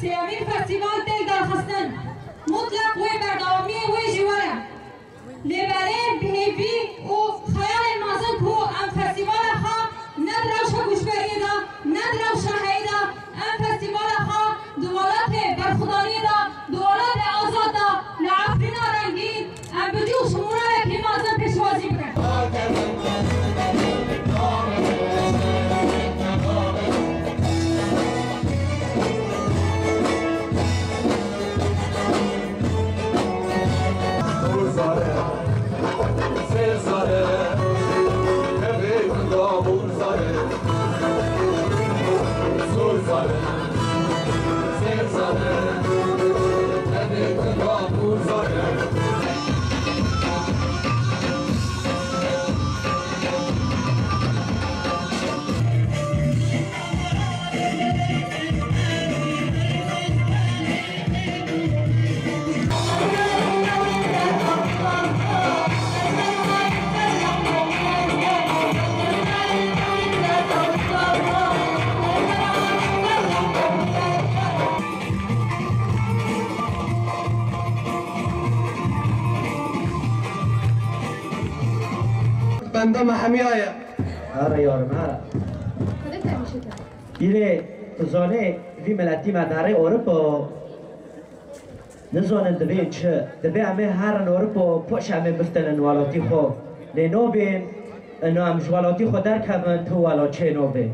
سیامین فستیوال دل درخستن مطلق و بردوامی و جواره لبره بهیبی و خیال مازن کو ام فستیوال خواه ندروش گوشبری دا ندروش هایی دا ام فستیوال خواه دوالات برخدانی دا دوالات آزاد دا لعفرین رنگین ام بدی و شموره که مازن پیشوازی بکن بندم همیایا آره یارم آره خودت همیشه بیره تزانه وی ملتی مداره اروپا نزانن دبی چه دبی همه هرن اروپا پاش همه بستن والاتی خو لنو بین انو هم جوالاتی خو درک همون تو والا چه نو بین